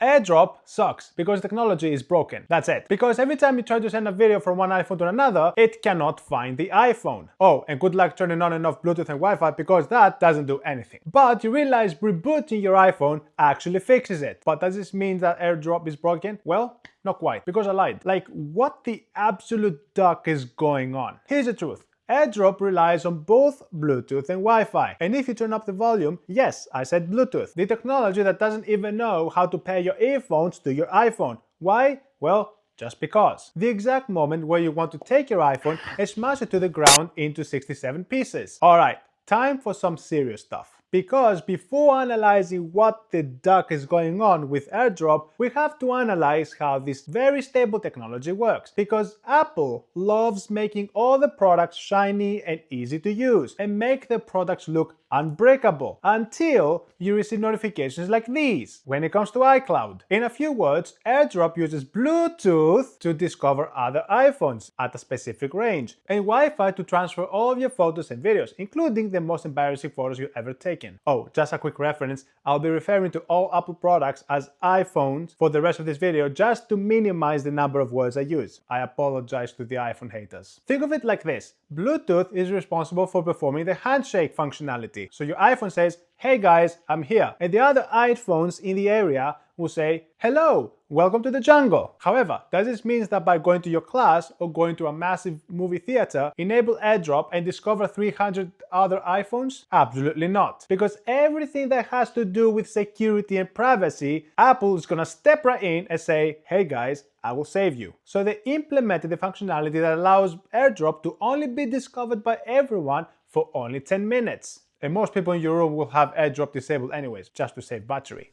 AirDrop sucks because technology is broken. That's it. Because every time you try to send a video from one iPhone to another, it cannot find the iPhone. Oh, and good luck turning on and off Bluetooth and Wi-Fi because that doesn't do anything. But you realize rebooting your iPhone actually fixes it. But does this mean that AirDrop is broken? Well, not quite, because I lied. Like, what the absolute duck is going on? Here's the truth. AirDrop relies on both Bluetooth and Wi-Fi. And if you turn up the volume, yes, I said Bluetooth. The technology that doesn't even know how to pair your earphones to your iPhone. Why? Well, just because. The exact moment where you want to take your iPhone and smash it to the ground into 67 pieces. Alright, time for some serious stuff. Because before analyzing what the duck is going on with AirDrop, we have to analyze how this very stable technology works. Because Apple loves making all the products shiny and easy to use and make the products look unbreakable until you receive notifications like these when it comes to iCloud. In a few words, AirDrop uses Bluetooth to discover other iPhones at a specific range and Wi-Fi to transfer all of your photos and videos, including the most embarrassing photos you've ever taken. Oh, just a quick reference, I'll be referring to all Apple products as iPhones for the rest of this video just to minimize the number of words I use. I apologize to the iPhone haters. Think of it like this. Bluetooth is responsible for performing the handshake functionality. So your iPhone says, "Hey guys, I'm here." And the other iPhones in the area will say, "Hello, welcome to the jungle." However, does this mean that by going to your class or going to a massive movie theater, enable AirDrop and discover 300 other iPhones? Absolutely not. Because everything that has to do with security and privacy, Apple is gonna step right in and say, "Hey guys, I will save you." So they implemented the functionality that allows AirDrop to only be discovered by everyone for only 10 minutes. And most people in your room will have AirDrop disabled anyways, just to save battery.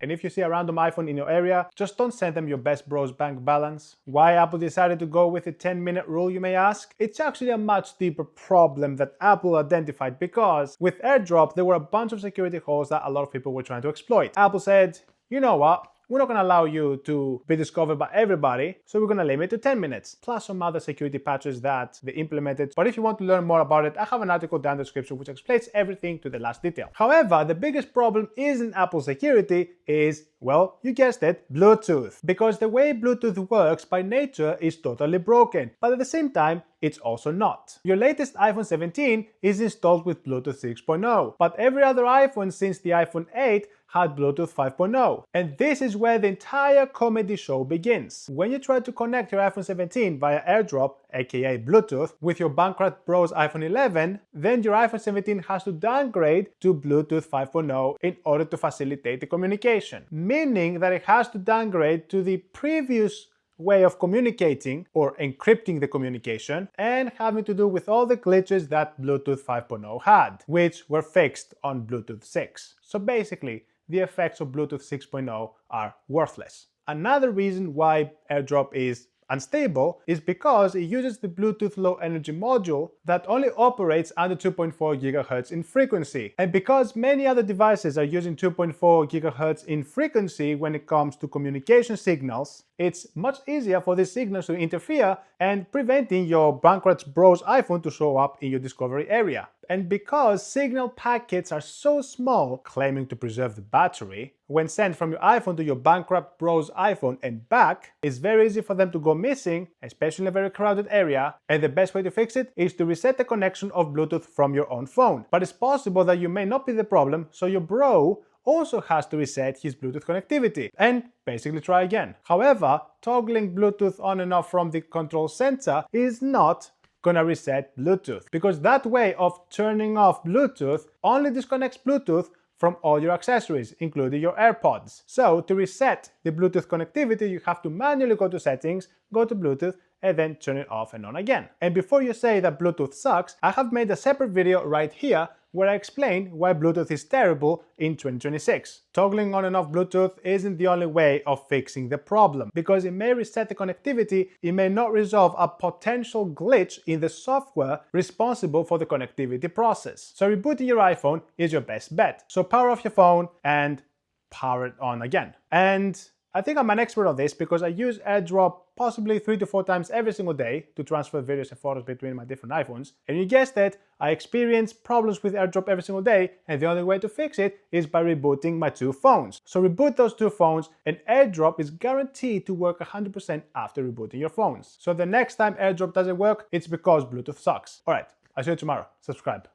And if you see a random iPhone in your area, just don't send them your best bro's bank balance. Why Apple decided to go with the 10-minute rule, you may ask? It's actually a much deeper problem that Apple identified because with AirDrop, there were a bunch of security holes that a lot of people were trying to exploit. Apple said, you know what? We're not going to allow you to be discovered by everybody, so we're going to limit it to 10 minutes, plus some other security patches that they implemented. But if you want to learn more about it, I have an article down in the description which explains everything to the last detail. However, the biggest problem isn't Apple security, is, well, you guessed it, Bluetooth. Because the way Bluetooth works by nature is totally broken, but at the same time, it's also not. Your latest iPhone 17 is installed with Bluetooth 6.0, but every other iPhone since the iPhone 8 had Bluetooth 5.0. And this is where the entire comedy show begins. When you try to connect your iPhone 17 via AirDrop, aka Bluetooth, with your bankrupt bro's iPhone 11, then your iPhone 17 has to downgrade to Bluetooth 5.0 in order to facilitate the communication. Meaning that it has to downgrade to the previous way of communicating or encrypting the communication and having to do with all the glitches that Bluetooth 5.0 had, which were fixed on Bluetooth 6. So basically, the effects of Bluetooth 6.0 are worthless. Another reason why AirDrop is unstable is because it uses the Bluetooth Low Energy module that only operates under 2.4 GHz in frequency. And because many other devices are using 2.4 GHz in frequency when it comes to communication signals, it's much easier for these signals to interfere and preventing your bankrupt bro's iPhone to show up in your discovery area. And because signal packets are so small, claiming to preserve the battery, when sent from your iPhone to your bankrupt bro's iPhone and back, it's very easy for them to go missing, especially in a very crowded area, and the best way to fix it is to reset the connection of Bluetooth from your own phone. But it's possible that you may not be the problem, so your bro also has to reset his Bluetooth connectivity and basically try again. However, toggling Bluetooth on and off from the control center is not gonna reset Bluetooth, because that way of turning off Bluetooth only disconnects Bluetooth from all your accessories, including your AirPods. So to reset the Bluetooth connectivity, you have to manually go to settings, go to Bluetooth, and then turn it off and on again. And before you say that Bluetooth sucks, I have made a separate video right here where I explain why Bluetooth is terrible in 2026. Toggling on and off Bluetooth isn't the only way of fixing the problem, because it may reset the connectivity, it may not resolve a potential glitch in the software responsible for the connectivity process. So rebooting your iPhone is your best bet. So power off your phone and power it on again. And I think I'm an expert on this because I use AirDrop possibly 3 to 4 times every single day to transfer videos and photos between my different iPhones. And you guessed it, I experience problems with AirDrop every single day, and the only way to fix it is by rebooting my 2 phones. So reboot those 2 phones, and AirDrop is guaranteed to work 100% after rebooting your phones. So the next time AirDrop doesn't work, it's because Bluetooth sucks. Alright, I'll see you tomorrow. Subscribe.